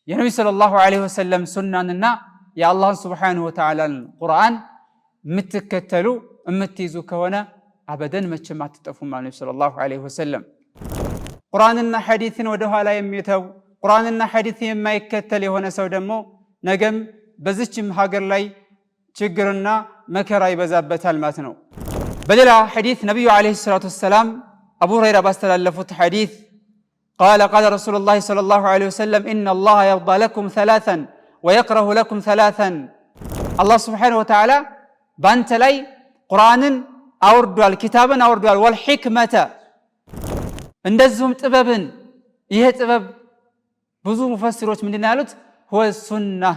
የነብዩ ሰለላሁ ዐለይሂ ወሰለም ሱናንና የአላህን ሱብሓነሁ ወተዓላን ቁርአን የምትከተሉ የምትይዙ ከሆነ አበደን መቼም አትጠፉም ማለት ነብዩ ሰለላሁ ዐለይሂ ወሰለም። ቁርአንና ሐዲስን ወደ ኋላ የሚተው ቁርአንና ሐዲስን የማይከተል የሆነ ሰው ደግሞ ነገም በዚችም ሀገር ላይ ችግርና መከራ ይበዛበታል ማለት ነው። በሌላ ሐዲስ ነብዩ ዐለይሂ ሰላቱ ወሰላም አቡ ሁረይራ ባስተላለፉት ሐዲስ قال رسول الله صلى الله عليه وسلم إن الله يرضى لكم ثلاثا ويكره لكم ثلاثا الله سبحانه وتعالى بانت لي قرآن أوردوال كتابا أوردوال والحكمة እንደዚሁም ጥበብን ይሄ ጥበብ ብዙ ሙፈሲሮች ምንድን ያሉት هو السنة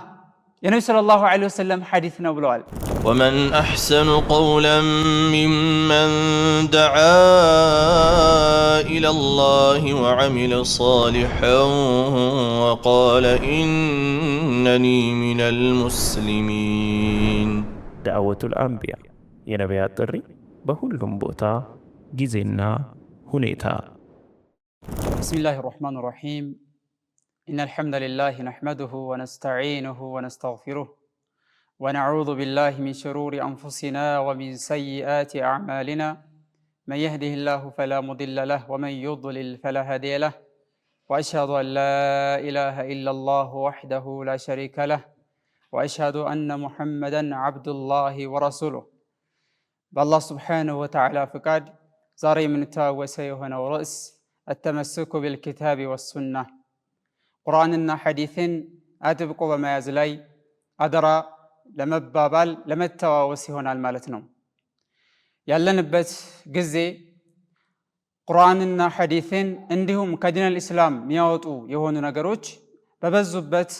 የነብዩ ሰለላሁ ዐለይሂ ወሰለም ሐዲስ ነው ብለዋል። ومن أحسن قولا ممن دعا إلى الله وعمل صالحا وقال إنني من المسلمين دعوة الأنبياء የነቢያት ጥሪ በሁሉም ቦታ ጊዜና ሁኔታ። بسم الله الرحمن الرحيم إن الحمد لله نحمده ونستعينه ونستغفره ونعوذ بالله من شرور أنفسنا ومن سيئات أعمالنا من يهده الله فلا مضل له ومن يضلل فلا هادي له وأشهد أن لا إله إلا الله وحده لا شريك له وأشهد أن محمدا عبد الله ورسوله بالله سبحانه وتعالى فقد زاري من تاوسي هنا ورأس التمسك بالكتاب والسنة قرآننا حديثين أتبقوا بما يزلي أدرى لمبابال لمتواوسي هنا المالتنا ያለንበት ጊዜ ቁርአንና ሐዲስን እንዲሁም ከዲነል ኢስላም የሚያወጡ የሆኑ ነገሮች በበዙበት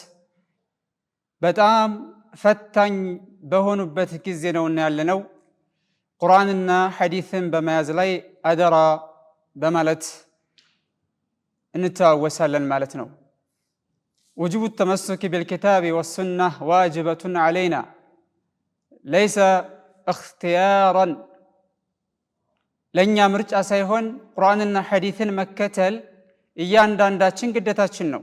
በጣም ፈታኝ በሆኑበት ጊዜ ነውና ያለነው ቁርአንና ሐዲስን በመያዝ ላይ አደራ በማለት እንተዋወሳለን ማለት ነው። وجوب التمسك بالكتاب والسنة واجبة علينا ليس اختيارا ለኛ ምርጫ ሳይሆን ቁርአንና ሐዲስን መከተል እያንዳንዳችን ግዴታችን ነው።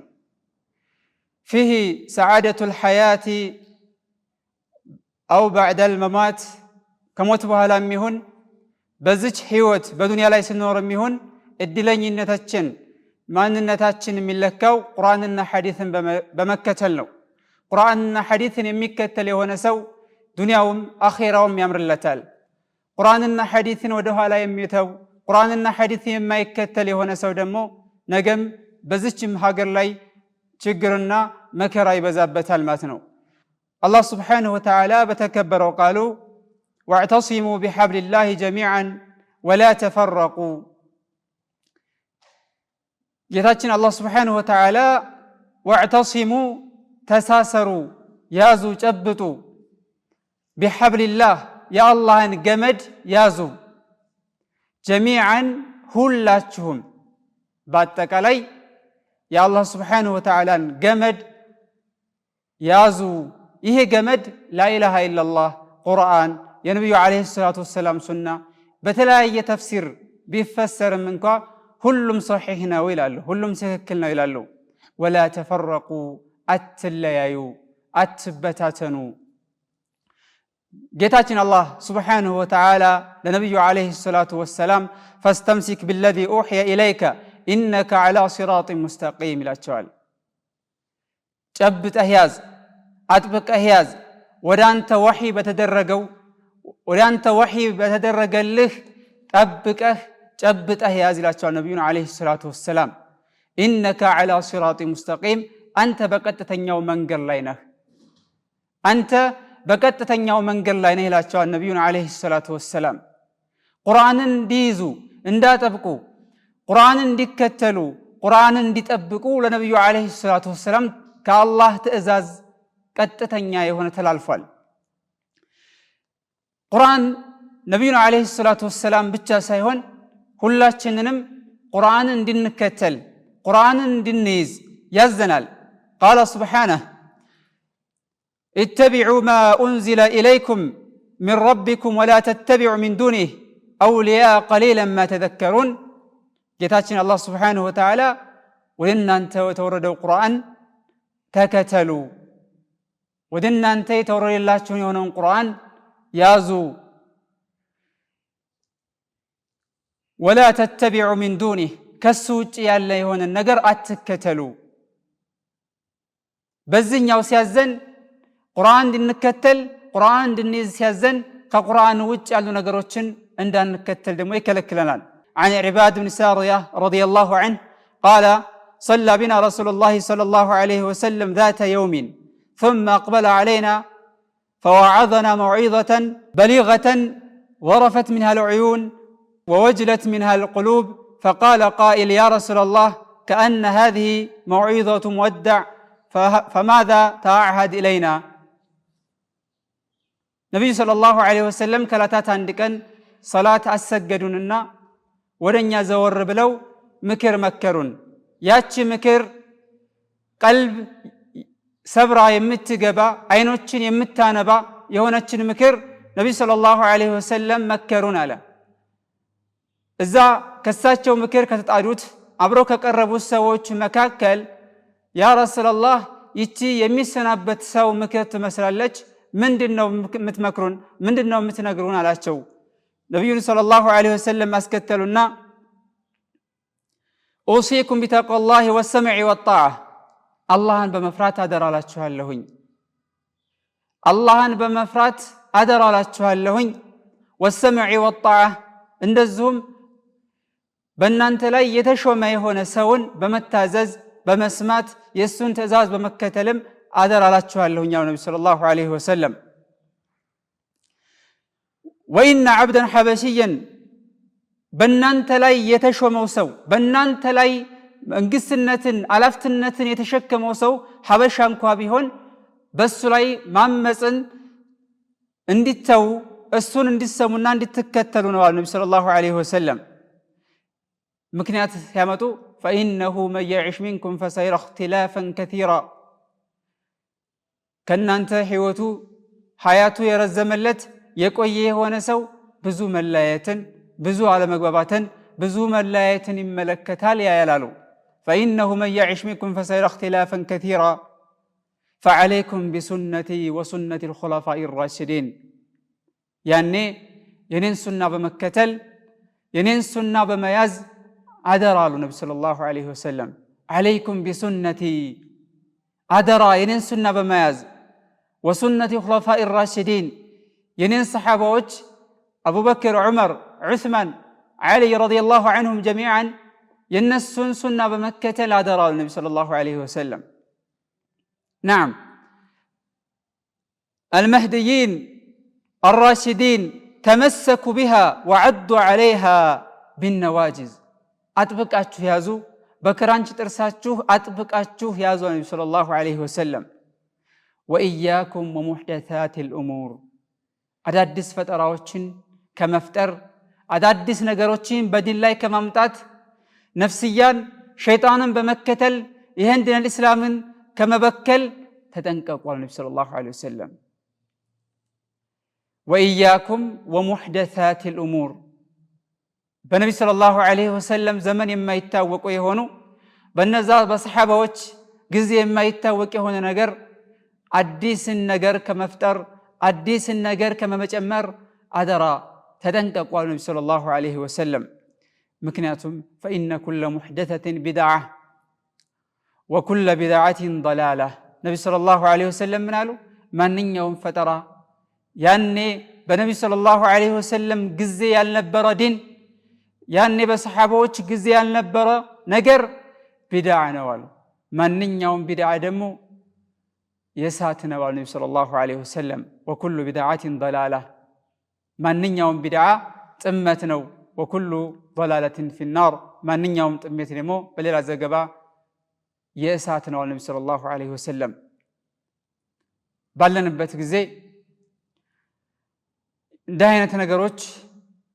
فيه سعادة الحياة أو بعد الممات ከሞት በኋላ የሚሆን በዚች ህይወት በዱንያ ላይ ስንኖር የሚሆን እድለኝነታችን ማንነታችን የሚለካው ቁርአንና ሐዲስን በመከተል ነው። ቁርአንና ሐዲስን የሚከተል የሆነ ሰው ዱንያውም አኺራውም ያምርለታል። ቁርአንና ሐዲስን ወደ ኋላ የሚተው ቁርአንና ሐዲስን የማይከተል የሆነ ሰው ደግሞ ነገም በዚችም ሀገር ላይ ችግርና መከራ ይበዛበታል ማለት ነው። አላህ ሱብሓነሁ ወተዓላ በተከበረው ቃሉ واعتصموا بحبل الله جميعا ولا تفرقوا ጌታችን አላህ ሱብሓነሁ ወተዓላ واعتصموا ተሳሰሩ ያዙ ጨብጡ بحبل الله የአላህን ገመድ ያዙ ጀሚዓን ሁላችሁም በአጠቃላይ የአላህ ሱብሓነሁ ወተዓላን ገመድ ያዙ። ይሄ ገመድ ላኢላሃ ኢላላህ ቁርአን የነብዩ ዐለይሂ ሰላቱ ወሰላም ሱና በተለያየ ተፍሲር ቢፈሰርም እንኳ ሁሉም ሶሒህ ነው ይላሉ፣ ሁሉም ትክክል ነው ይላሉ። ወላ ተፈረቁ አትለያዩ አትበታተኑ። ጌታችን አላህ ሱብሓነሁ ወተዓላ ለነብዩ ዐለይሂ ሰላቱ ወሰላም ፈስተምሲክ ቢለዚ ኡሕየ ኢለይከ ኢነከ ዐላ ሲራጢን ሙስተቂም ይላቸዋል። ጨብጠህ ያዝ አጥብቀህ ያዝ ወደ አንተ ወሕይ በተደረገልህ ጠብቀህ ጨብጠህ ያዝ ይላቸዋል ነቢዩን ዐለይሂ ሰላቱ ወሰላም። ኢነከ ዐላ ሲራጢን ሙስተቂም አንተ በቀጥተኛው መንገድ ላይ ነህ፣ አንተ በቀጥተኛው መንገድ ላይ ነህ ይላቸዋል ነቢዩን ዐለይሂ ሰላቱ ወሰላም። ቁርአንን እንዲይዙ እንዳጠብቁ ቁርአንን እንዲከተሉ ቁርአንን እንዲጠብቁ ለነቢዩ ዐለይሂ ሰላቱ ወሰላም ከአላህ ትእዛዝ ቀጥተኛ የሆነ ተላልፏል። ቁርአን ነቢዩን ዐለይሂ ሰላቱ ወሰላም ብቻ ሳይሆን ሁላችንንም ቁርአንን እንድንከተል ቁርአንን እንድንይዝ ያዘናል። ቃለ ሱብሓነሁ ኢተቢዑ ማ ኡንዚለ ኢለይኩም ሚን ረቢኩም ወላ ተተቢዑ ሚን ዱኒህ አውሊያ ቀሊለን ማ ተዘከሩን። ጌታችን አላህ ሱብሓነሁ ወተዓላ ወደ እናንተ የተወረደው ቁርአን ተከተሉ ወደ እናንተ የተወረደላችሁን የሆነውን ቁርአን ያዙ ወላ ተተቢዑ ሚን ዱኒህ ከሱ ውጭ ያለ የሆነ ነገር አትከተሉ በዚህኛው ሲያዘን ቁርአን እንድንከተል ቁርአን እንድንይዝ ሲያዘን ከቁርአን ውጭ ያሉ ነገሮችን እንዳንከተል ደግሞ ይከለክለናል عن عباد بن سارية رضي الله عنه قال صلى بنا رسول الله صلى الله عليه وسلم ذات يوم ثم أقبل علينا فوعظنا موعظة بليغة ورفت منها العيون ووجلت منها القلوب فقال قائل يا رسول الله كأن هذه موعظة مودع فماذا تعهد إلينا نبي صلى الله عليه وسلم كلاتات عندكن صلاة أسجدوننا ودنيا زور بلو مكر مكرون ياتش مكر قلب سبرا يمتقبا عينوچن يمتانبا يهونچن مكر نبي صلى الله عليه وسلم مكرون على إذا كساتشو مكر كتتعدوت عبرو كقربو السووچ مكاكل يا رسول الله يتي يميسنابت سو مكر تمسلالج ምንድነው የምትመክሩን ምንድነው የምትነግሩን አላቸው ነብዩ ሰለላሁ ዐለይሂ ወሰለም አስከተሉና ኡሲኩም ቢተቅዋላሂ ወሰምዒ ወጣዓ አላህን በመፍራት አደራላችኋለሁኝ አላህን በመፍራት አደራላችኋለሁኝ ወሰምዒ ወጣዓ እንደዚሁም በእናንተ ላይ የተሾመ የሆነ ሰውን በመታዘዝ በመስማት የሱን ትእዛዝ በመከተልም አደራላችኋለሁኝ ያው ነብዩ ሰለላሁ ዐለይሂ ወሰለም ወኢነ ዐብደን ሐበሽየን በእናንተ ላይ የተሾመው ሰው በእናንተ ላይ መንግስትነትን አላፍትነትን የተሸከመው ሰው ሐበሻ እንኳ ቢሆን በሱ ላይ ማመጽን እንዲተው እሱን እንዲሰሙና እንዲተከተሉ ነው ነብዩ ሰለላሁ ዐለይሂ ወሰለም ምክንያት ያመጡ فإنه من يعش منكم فسيرى اختلافا كثيرا ከናንተ ህይወቱ ሐያቱ የረዘመለት የቆየ የሆነ ሰው ብዙ መለያየትን ብዙ አለመግባባትን ብዙ መለያየትን ይመለከታል ያያላሉ فإنه من يعش منكم فسيرى اختلافا كثيرا فعليكم بسنتي وسنة الخلفاء الراشدين ያኔ የኔን ሱና በመከተል የኔን ሱና በመያዝ አደራሉ ነብዩ ሰለላሁ ዐለይሂ ወሰለም عليكم بسنتي አደራ የኔን ሱና በመያዝ وسنة الخلفاء الراشدين የኔን ሰሃባዎች አቡበክር ዑመር ዑስማን ዓሊ ረዲየላሁ ዐንሁም ጀሚዓን የነሱን ሱና በመከተል አደራሉ ነብዩ ሰለላሁ ዐለይሂ ወሰለም نعم المهديين الراشدين تمسكوا بها وعدوا عليها بالنواجذ አጥብቃችሁ ያዙ በክራንች ጥርሳችሁ አጥብቃችሁ ያዙ ነብዩ ሰለላሁ ዐለይሂ ወሰለም وإياكم ومحدثات الأمور አዳዲስ ፈጠራዎችን ከመፍጠር አዳዲስ ነገሮችን በዲን ላይ ከማምጣት ነፍስያን ሸይጣንን በመከተል ይህን ዲን እስላምን ከመበከል ተጠንቀቁ ነብዩ ሰለላሁ ዐለይሂ ወሰለም وإياكم ومحدثات الأمور በነብዩ ሰለላሁ ዐለይሂ ወሰለም ዘመን የማይታወቁ የሆኑ በነዛ በሰሃባዎች ጊዜ የማይታወቅ የሆነ ነገር አዲስን ነገር ከመፍጠር አዲስን ነገር ከመጨመር አደራ ተጠንቀቁ ነብዩ ሰለላሁ ዐለይሂ ወሰለም ምክንያቱም فإن كل محدثة بدعة وكل بدعة ضلالة ነብዩ ሰለላሁ ዐለይሂ ወሰለም ምን አሉ ማንኛውም ፈጠራ ያኔ በነብዩ ሰለላሁ ዐለይሂ ወሰለም ጊዜ ያልነበረ ዲን ያኔ በሰሃባዎች ጊዜ ያልነበረ ነገር ቢድዓ ነው አሉ ማንኛውም ቢድዓ ደግሞ የሳት ነው አሉ ነብዩ ሰለላሁ ዐለይሂ ወሰለም وكل بدعة ضلالة ማንኛውም ቢድዓ ጥመት ነው وكل ضلالة في النار ማንኛውም ጥመት ደግሞ በሌላ ዘገባ የሳት ነው አሉ ነብዩ ሰለላሁ ዐለይሂ ወሰለም ባለንበት ጊዜ እንደ አይነት ነገሮች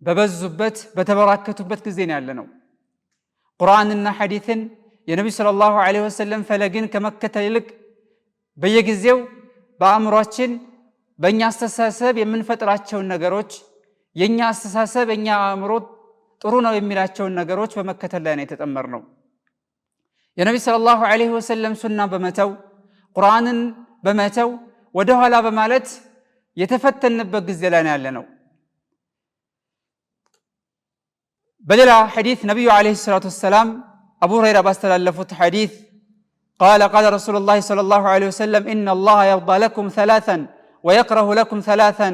በበዙበት በተበራከቱበት ጊዜ ነው ያለነው ቁርአንና ሐዲስን የነብዩ ሰለላሁ ዐለይሂ ወሰለም ፈለግን ከመከተል ይልቅ በየጊዜው በአእምሮአችን በእኛ አስተሳሰብ የምንፈጥራቸውን ነገሮች የኛ አስተሳሰብ የኛ አእምሮ ጥሩ ነው የሚላቸውን ነገሮች በመከተል ላይ ነው የተጠመርነው የነብዩ ሰለላሁ ዐለይሂ ወሰለም ሱና በመተው ቁርአንን በመተው ወደ ኋላ በማለት የተፈተንበት ጊዜ ላይ ያለነው። በሌላ ሐዲስ ነብዩ አለይሂ ሰላቱ ወሰለም አቡ ሁረይራ ባስተላለፉት ሐዲስ قال رسول الله صلى الله عليه وسلم إن الله يرضى لكم ثلاثا ويكره لكم ثلاثا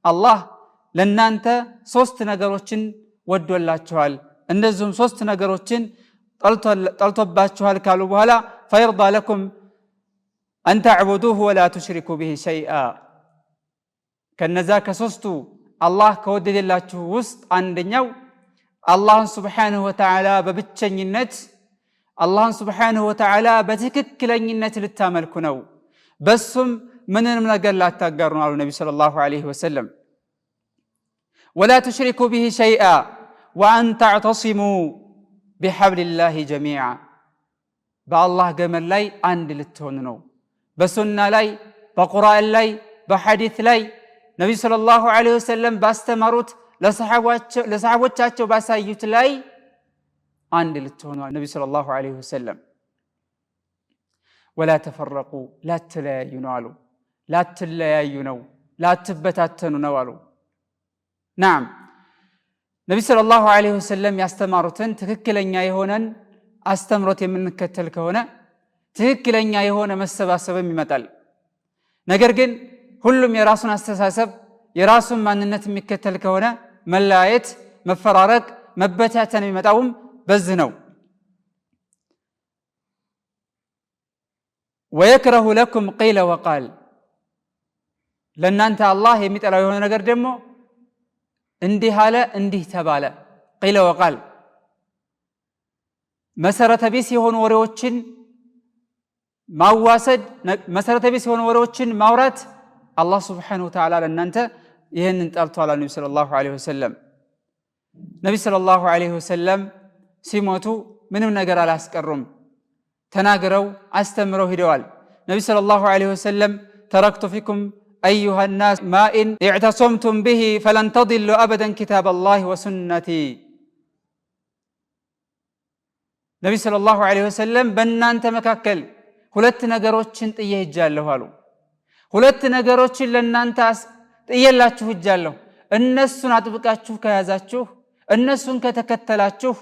الله ለናንተ ሶስት ነገሮችን ወዶላችኋል እንደዚሁም ሶስት ነገሮችን ጠልቶባችኋል ካሉ በኋላ فيرضى لكم أن تعبدوه ولا تشركوا به شيئا ከነዛ ከሶስቱ አላህ ከወደደላችሁ ውስጥ አንደኛው አላህን Subhanahu Wa Ta'ala በብቸኝነት አላህን Subhanahu Wa Ta'ala በትክክለኝነት ልታመልኩ ነው በሱም ምንም ነገር ላታጋሩ ነው አሉ ነብዩ ሰለላሁ ዐለይሂ ወሰለም ولا تشركوا به شيئا وأن تعتصموا بحبل الله جميعا بالله ገመድ ላይ አንድ ልትሆኑ ነው በሱና ላይ በቁርአን ላይ በሐዲስ ላይ ነብዩ ሰለላሁ ዐለይሂ ወሰለም ባስተማሩት ለሰሃቦቻቸው ባሳዩት ላይ አንድ ልትሆኑ ነብዩ ሰለላሁ ዐለይሂ ወሰለም ولا تفرقوا لا تلያዩ ነው አሉ لا تلያዩ ነው لا تበታተኑ ነው አሉ نعم ነብዩ ሰለላሁ ዐለይሂ ወሰለም ያስተማሩትን ትክክለኛ የሆነን አስተምሮት የምንከተል ከሆነ ትክክለኛ የሆነ መሰባሰብም ይመጣል ነገር ግን ሁሉም የራሱን አስተሳሰብ የራሱን ማንነት የሚከተል ከሆነ መለያየት መፈራረቅ መበታተን የሚመጣውም በዚህ ነው ويكره لكم قيل وقال ለናንተ አላህ የሚጠላው የሆነ ነገር ደግሞ እንዲህ አለ እንዲህ ተባለ قيل وقال መሰረተ ቢስ የሆኑ ወሬዎችን ማዋሰድ መሰረተ ቢስ የሆኑ ወሬዎችን ማውራት አላህ Subhanahu Wa Ta'ala ለናንተ ይሄንን ጠልቷል ነብዩ ሰለላሁ ዐለይሂ ወሰለም ነብዩ ሰለላሁ ዐለይሂ ወሰለም ሲሞቱ ምንም ነገር አላስቀሩም ተናግረው አስተምረው ሄደዋል ነብዩ ሰለላሁ ዐለይሂ ወሰለም ተረክቱ ፊኩም أيها الناس ما إن اعتصمتم به فلن تضلوا أبدا كتاب الله وسنتي ነብዩ ሰለላሁ ዐለይሂ ወሰለም በእናንተ መካከል ሁለት ነገሮችን ጥዬ ሄጃለሁ አሉ ሁለት ነገሮችን ለእናንተ ጥዬላችሁ ሄጃለሁ እነሱን አጥብቃችሁ ከያዛችሁ እነሱን ከተከተላችሁ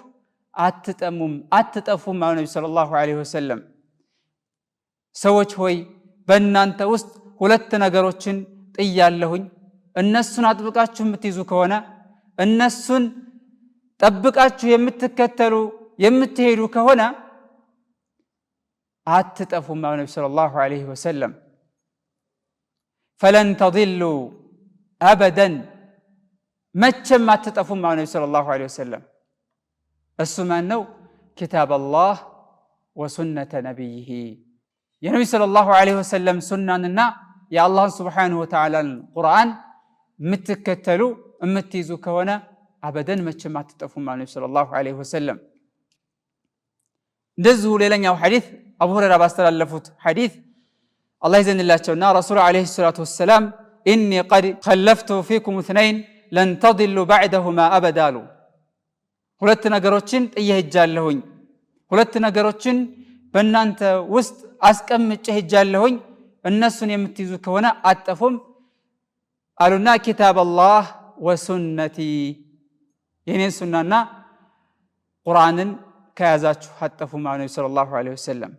አትጠፉም አሉ ነብዩ ሰለላሁ ዐለይሂ ወሰለም ሰዎች ሆይ በእናንተ ውስጥ ሁለት ነገሮችን ጥያለሁኝ እነሱን አጥብቃችሁ የምትይዙ ከሆነ እነሱን ጠብቃችሁ የምትከተሉ የምትሄዱ ከሆነ አትጠፉም አሉ ነብዩ ሰለላሁ ዐለይሂ ወሰለም فلن تضلوا ابدا መቼም አትጠፉም አሉ ነብዩ ሰለላሁ ዐለይሂ ወሰለም እሱ ማን ነው كتاب الله وسنة نبيه የነብዩ ሰለላሁ ዐለይሂ ወሰለም ሱናንና የአላህን Subhanahu Wa Ta'ala ቁርአን የምትከተሉ የምትይዙ ከሆነ አበደን መቼም አትጠፉም አሉ ነብዩ ሰለላሁ ዐለይሂ ወሰለም እንደዚሁ ሌላኛው ሐዲስ አቡ ሁረይራ ባስተላለፉት ሐዲስ አላህ ይዘንላቸውና ረሱል ዐለይሂ ሰላቱ ወሰለም ኢኒ ቀድ خلفت فيكم اثنين لن تضلوا بعدهما ابدا ሁለት ነገሮችን ጥዬ ሄጃለሁኝ ሁለት ነገሮችን በእናንተ ውስጥ አስቀምጬ ሄጃለሁኝ እነሱን የምትይዙ ከሆነ አትጠፉም አሉና كتاب الله وسنتي የኔን ሱናና ቁርአንን ከያዛችሁ አትጠፉም አሉ ነብዩ ሰለላሁ ዐለይሂ ወሰለም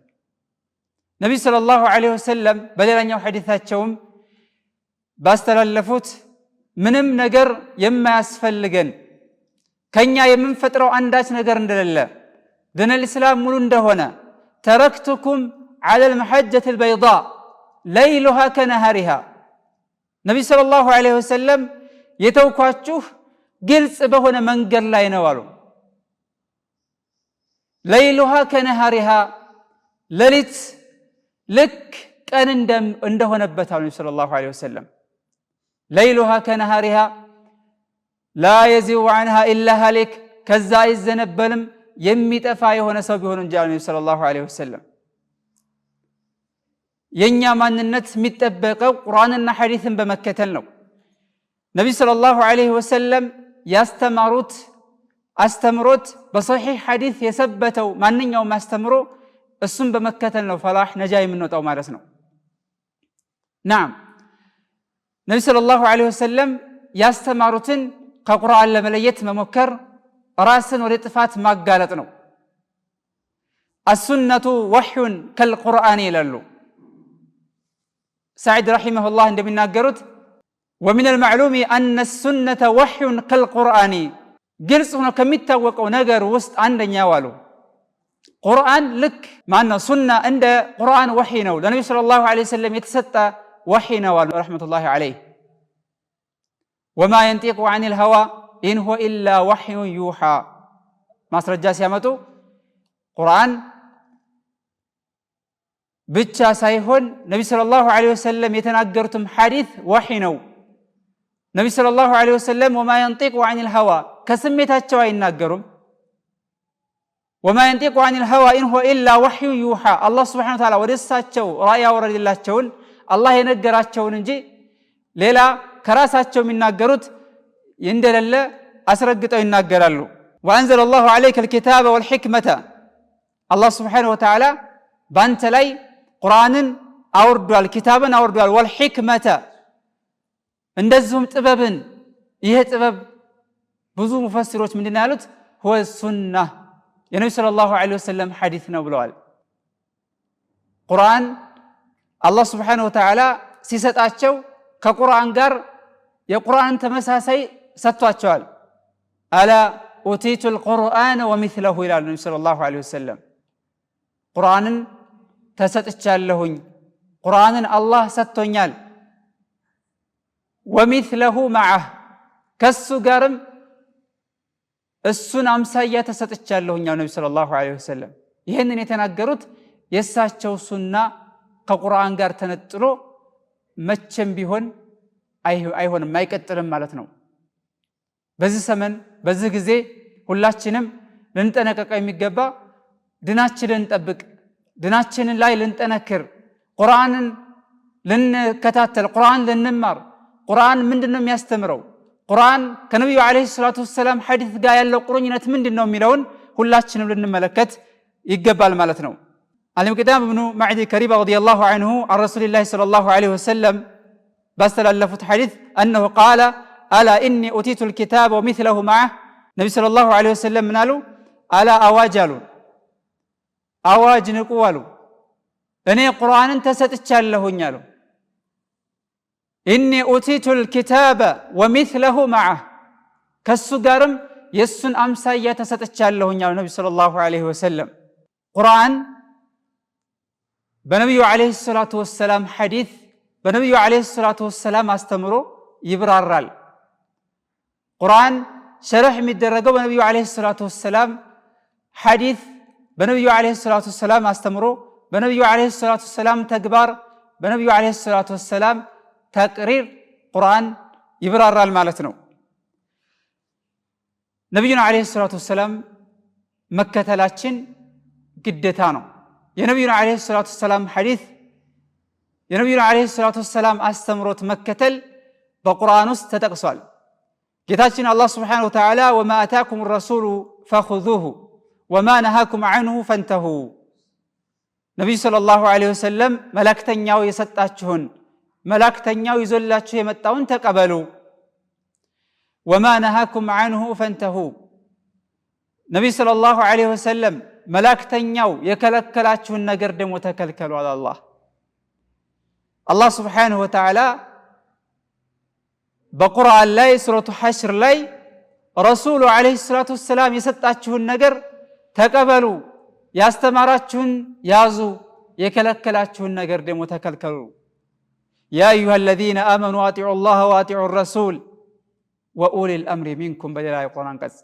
ነብዩ ሰለላሁ ዐለይሂ ወሰለም በሌላኛው ሐዲሳቸውም ባስተላለፉት ምንም ነገር የማያስፈልገን ከኛ የምንፈጥረው አንዳች ነገር እንደሌለ ዲነል እስላም ሙሉ እንደሆነ ተረክቱኩም على المحجة البيضاء ليلها كنهارها ነብዩ ሰለላሁ ዐለይሂ ወሰለም የተውኳችሁ ግልጽ በሆነ መንገድ ላይ ነው አሉ ليلها كنهارها ሌሊት ልክ ቀን እንደሆነበት አሉ ነብዩ ሰለላሁ ዐለይሂ ወሰለም ليلها كنهارها لا يزيغ عنها إلا هالك ከዛ ይዘነበልም የሚጠፋ የሆነ ሰው ቢሆን እንጂ አሉ ነብዩ ሰለላሁ ዐለይሂ ወሰለም የኛ ማንነት የሚጠበቀው ቁርአንና ሐዲስን በመከተል ነው ነብዩ ሰለላሁ ዐለይሂ ወሰለም ያስተማሩት አስተምሮት በሶሒህ ሐዲስ የሰበተው ማንኛውም አስተምሮ እሱን በመከተል ነው ፈላህ ነጃ የምንወጣው ማለት ነው። ናም ነብዩ ሰለላሁ ዐለይሂ ወሰለም ያስተማሩትን ከቁርአን ለመለየት መሞከር ራስን ወደ ጥፋት ማጋለጥ ነው። السنة وحي كالقرآن ይላሉ سعيد رحمه الله እንደሚናገሩት ومن المعلوم أن السنة وحي كالقرآن ግልጽ ሆኖ ከሚታወቀው ነገር ውስጥ አንደኛው አሉ ቁርአን ልክ ማነው ሱና እንደ ቁርአን ወህይ ነው ለነብዩ ሰለላሁ ዐለይሂ ወሰለም የተሰጠ ወህይ ነው አሉ ረህመቱላሂ ዐለይሂ وما ينطق عن الهوى إن هو إلا وحي يوحى ማስረጃ ሲያመጡ ቁርአን ብቻ ሳይሆን ነብዩ ሰለላሁ ዐለይሂ ወሰለም የተናገሩትም ሐዲስ ወህይ ነው ነብዩ ሰለላሁ ዐለይሂ ወሰለም وما ينطق عن الهوى ከስሜታቸው አይናገሩም وما ينطق عن الهوى إن هو إلا وحي يوحى الله سبحانه وتعالى ወደሳቸው ራእይ ያወረደላቸውን አላህ የነገራቸውን እንጂ ሌላ ከራሳቸው የሚናገሩት እንደሌለ አስረግጠው ይናገራሉ وأنزل الله عليك الكتاب والحكمة الله سبحانه وتعالى بانت لي قرآن أوردوال كتابا أوردوال والحكمة እንደዚሁም ጥበብን ይሄ ጥበብ ብዙ ሙፈሲሮች ምንድን ያሉት هو السنة የነብዩ ሰለላሁ ዐለይሂ ወሰለም ሐዲስ ነው ብለዋል ቁርአን አላህ Subhanahu Wa Ta'ala ሲሰጣቸው ከቁርአን ጋር የቁርአን ተመሳሳይ ሰጥቷቸዋል አላ ኡቲቱ القرآن ومثله ይላል ነብዩ ሰለላሁ ዐለይሂ ወሰለም ቁርአንን ተሰጥቻለሁኝ ቁርአንን አላህ ሰጥቶኛል ومثله معه ከሱ ጋርም እሱን አምሳያ ተሰጥቻለሁኝ ነብዩ ሰለላሁ ዐለይሂ ወሰለም ይሄንን የተናገሩት የሳቸው ሱና ከቁርአን ጋር ተነጥሎ መቼም ቢሆን አይሆንም አይቀጥልም ማለት ነው በዚህ ዘመን በዚህ ጊዜ ሁላችንም ልንጠነቀቅ የሚገባ ድናችንን እንጠብቅ ድናችንን ላይ ልንጠነክር ቁርአንን ልንከታተል ቁርአን ልንማር ቁርአን ምንድነው የሚያስተምረው ቁርአን ከነብዩ አለይሂ ሰላቱ ወሰለም ሐዲስ ጋር ያለው ቁርኝነት ምንድነው የሚለውን ሁላችንም ልንመለከት ይገባል ማለት ነው አልሙቅዳም ኢብኑ ማዕዲ ከሪባ ረዲየላሁ ዐንሁ عن رسول الله صلى الله عليه وسلم ባስተላለፉት ሐዲስ انه قال الا اني اوتيت الكتاب ومثله معه ነብዩ ሰለላሁ ዐለይሂ ወሰለም ምናሉ አላ አዋጃሉ አዋጅ ንቁ አሉ እኔ ቁርአንን ተሰጥቻለሁኝ አሉ إني أوتيت الكتاب ومثله معه كالسجارم يسن أمسايا تستشالله يا النبي صلى الله عليه وسلم قرآن بنبي عليه الصلاة والسلام حديث بنبي عليه الصلاة والسلام استمروا يبررال قرآن شرح مدرجة بنبي عليه الصلاة والسلام حديث بنبي عليه الصلاة والسلام استمروا بنبي عليه الصلاة والسلام تكبر بنبي عليه الصلاة والسلام تقرير قرآن يبررال ማለት ነው ነብዩና አለይሂ ሰላቱ ወሰለም መከተላችን ግዴታ ነው የነብዩና አለይሂ ሰላቱ ወሰለም ሐዲስ የነብዩና አለይሂ ሰላቱ ወሰለም አስተምሮት መከተል በቁርአን ውስጥ ተጠቅሷል ጌታችን አላህ Subhanahu Wa Ta'ala وما آتاكم الرسول فخذوه وما نهاكم عنه فانتهوا ነብዩ ሰለላሁ ዐለይሂ ወሰለም መላእክተኛው የሰጣችሁን መላእክተኛው ይዞላችሁ የመጣውን ተቀበሉ وما نهاكم عنه فانتهوا ነብዩ ሰለላሁ ዐለይሂ ወሰለም መላእክተኛው የከለከላችሁን ነገር ደግሞ ተከልከሉ አለ አላህ Subhanahu Wa Ta'ala በቁርአን ላይ ሱረቱ ሐሽር ላይ ረሱሉ ዐለይሂ ሰላቱ ወሰለም የሰጣችሁን ነገር ተቀበሉ ያስተማራችሁን ያዙ የከለከላችሁን ነገር ደግሞ ተከልከሉ يا أيها الذين آمنوا أطيعوا الله وأطيعوا الرسول وأولي الأمر منكم بدل القرآن قص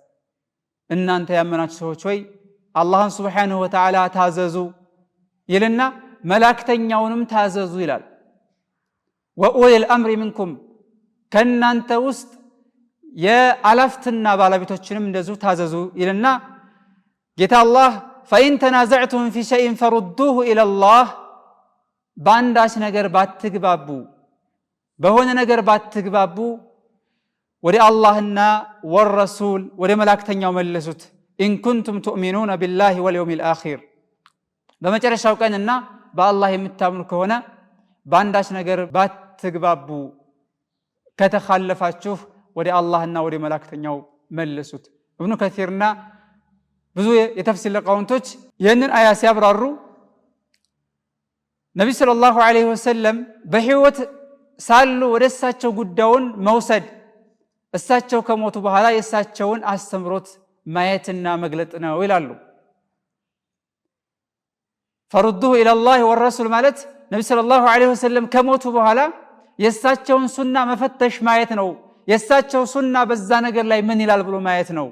إن أنت يأمنات سوچوي الله سبحانه وتعالى تعززوا يلنا ملاكتن يونم تعززوا يلال وأولي الأمر منكم كن أنت وسط يا ألفتنا بالبيتوچنم እንደዙ تعززوا يلنا جت الله فإن تنازعتم في شيء فردوه إلى الله ባንዳች ነገር ባትግባቡ በሆነ ነገር ባትግባቡ ወደ አላህና ወረሱል ወደ መላእክተኛው መለሱት ኢን ኩንቱም تؤمنون بالله واليوم الآخر በመጨረሻው ቀንና በአላህ የምታምኑ ከሆነ በአንዳች ነገር ባትግባቡ ከተኻለፋችሁ ወደ አላህና ወደ መላእክተኛው መልሱት። ኢብኑ ከሲርና ብዙ የተፍሲር ሊቃውንቶች ይህንን አያ ሲያብራሩ ነብዩ ሰለላሁ ዐለይሂ ወሰለም በህይወት ሳሉ ወደ እሳቸው ጉዳዩን መውሰድ እሳቸው ከሞቱ በኋላ የእሳቸውን አስተምሮት ማየትና መግለጥ ነው ይላሉ። ፈሩዱሁ ኢለላህ ወረሱል ማለት ነብዩ ሰለላሁ ዐለይሂ ወሰለም ከሞቱ በኋላ የእሳቸውን ሱና መፈተሽ ማየት ነው። የእሳቸው ሱና በዛ ነገር ላይ ምን ይላል ብሎ ማየት ነው።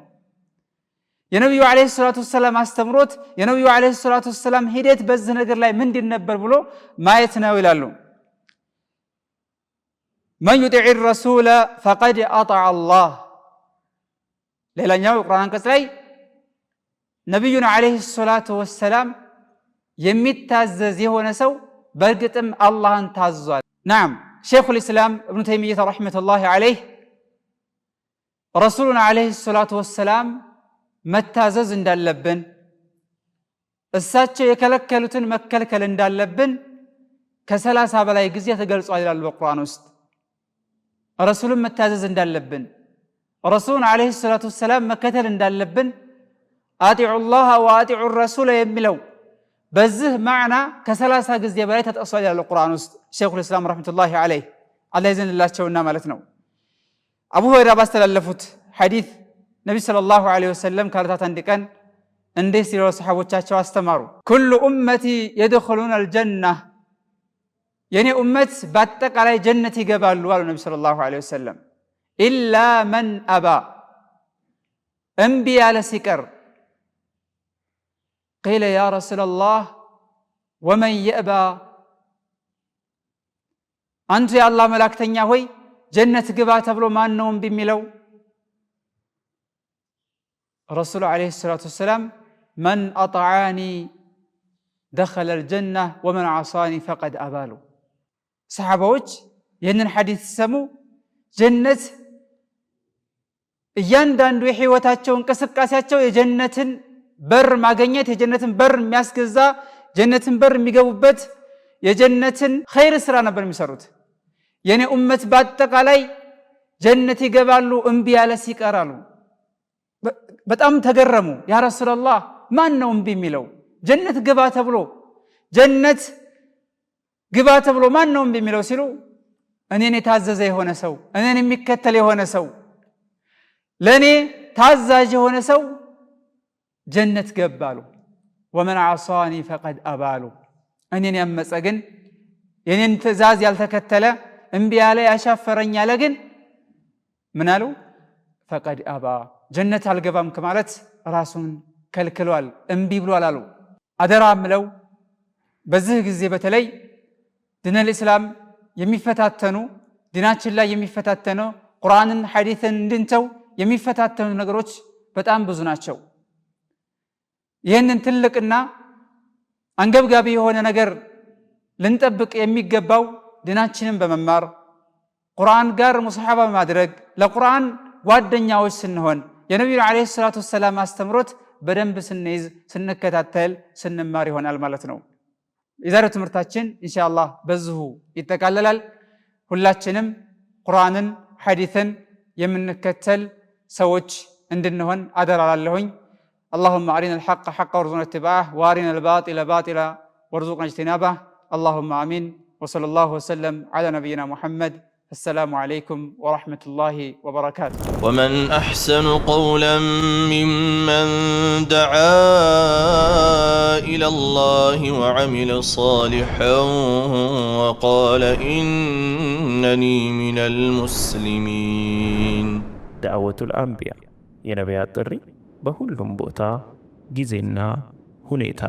የነብዩ ዐለይሂ ሰላቱ ወሰላም አስተምሮት የነብዩ ዐለይሂ ሰላቱ ወሰላም ሂደት በዚህ ነገር ላይ ምንድን ነበር ብሎ ማየት ነው ይላሉ። መን ዩጢዕ ረሱለ ፈቀድ አጠዐ አላህ። ሌላኛው የቁርአን አንቀጽ ላይ ነብዩን ዐለይሂ ሰላቱ ወሰላም የሚታዘዝ የሆነ ሰው በእርግጥም አላህን ታዟል። ናም ሸይኹል ኢስላም ኢብኑ ተይሚያ ረሕመቱላሂ ዐለይህ ረሱሉን ዐለይሂ ሰላቱ ወሰላም መታዘዝ እንዳለብን እሳቸው የከለከሉትን መከልከል እንዳለብን ከ30 በላይ ጊዜ ተገልጿል ይላሉ በቁርአን ውስጥ። ረሱሉን መታዘዝ እንዳለብን ረሱሉን ዐለይሂ ሰላቱ ወሰላም መከተል እንዳለብን አጢዑላህ ወአጢዑ ረሱለ የሚለው በዚህ ማዕና ከ30 ጊዜ በላይ ተጠቅሷል ይላሉ ቁርአን ውስጥ ሸይኹል ኢስላም ረሕመቱላሂ ዐለይህ አላህ ይዘንላቸውና ማለት ነው። አቡ ሁረይራ ባስተላለፉት ሐዲስ ነብዩ ሰለላሁ ዐለይሂ ወሰለም ከዕለታት አንድ ቀን እንዲህ ሲሉ ሰሐቦቻቸው አስተማሩ። ኩሉ ኡመቲ የድኹሉነ አልጀና፣ የኔ ኡመት በአጠቃላይ ጀነት ይገባሉ አሉ ነብዩ ሰለላሁ ዐለይሂ ወሰለም። ኢላ መን አባ፣ እምቢ ያለ ሲቀር። ቂለ ያ ረሱለላህ ወመን የእባ፣ አንቱ የአላህ መላእክተኛ ሆይ ጀነት ግባ ተብሎ ማን ነው እምቢ የሚለው? ረሱሉ ዐለይሂ ሰላቱ ወሰላም መን አጠዓኒ ደኸለ አልጀና ወመን ዐሳኒ ፈቀድ አባሉ። ሰሓባዎች ይህንን ሐዲስ ሲሰሙ ጀነት እያንዳንዱ የህይወታቸው እንቅስቃሴያቸው የጀነትን በር ማግኘት የጀነትን በር የሚያስገዛ ጀነትን በር የሚገቡበት የጀነትን ኸይር ስራ ነበር የሚሰሩት። የኔ ኡመት በአጠቃላይ ጀነት ይገባሉ እምቢ ያለ ሲቀራሉ። በጣም ተገረሙ። ያ ረሱላላህ ማን ነው እምቢ የሚለው? ጀነት ግባ ተብሎ ጀነት ግባ ተብሎ ማን ነው እምቢ የሚለው ሲሉ እኔን የታዘዘ የሆነ ሰው፣ እኔን የሚከተል የሆነ ሰው፣ ለኔ ታዛዥ የሆነ ሰው ጀነት ገባሉ። ወመን ዐሳኒ ፈቀድ አባሉ፣ እኔን ያመፀ ግን የኔን ትእዛዝ ያልተከተለ እምቢ ያለ ያሻፈረኝ ያለ ግን ምን አሉ? ፈቀድ አባ፣ ጀነት አልገባም ከማለት ራሱን ከልክሏል፣ እምቢ ብሏል አሉ። አደራ ምለው በዚህ ጊዜ በተለይ ዲነል ኢስላም የሚፈታተኑ ዲናችን ላይ የሚፈታተኑ ቁርአንን ሐዲስን እንድንተው የሚፈታተኑ ነገሮች በጣም ብዙ ናቸው። ይህንን ትልቅና አንገብጋቢ የሆነ ነገር ልንጠብቅ የሚገባው ዲናችንን በመማር ቁርአን ጋር ሙስሐባ በማድረግ ለቁርአን ጓደኛዎች ስንሆን የነብዩ ዐለይሂ ሰላቱ ወሰላም አስተምሮት በደንብ ስንይዝ ስንከታተል ስንማር ይሆናል ማለት ነው። የዛሬው ትምህርታችን ኢንሻአላህ በዚሁ ይጠቃለላል። ሁላችንም ቁርአንን ሐዲስን የምንከተል ሰዎች እንድንሆን አደራ እላለሁኝ። اللهم أرنا الحق حقا وارزقنا اتباعه وأرنا الباطل باطلا وارزقنا اجتنابه. اللهم آمين. وصلى الله وسلم على نبينا محمد. السلام عليكم ورحمة الله وبركاته. ومن أحسن قولا ممن دعا إلى الله وعمل صالحا وقال إنني من المسلمين. دعوة الأنبياء የነቢያት ጥሪ በሁሉም ቦታ ጊዜና ሁኔታ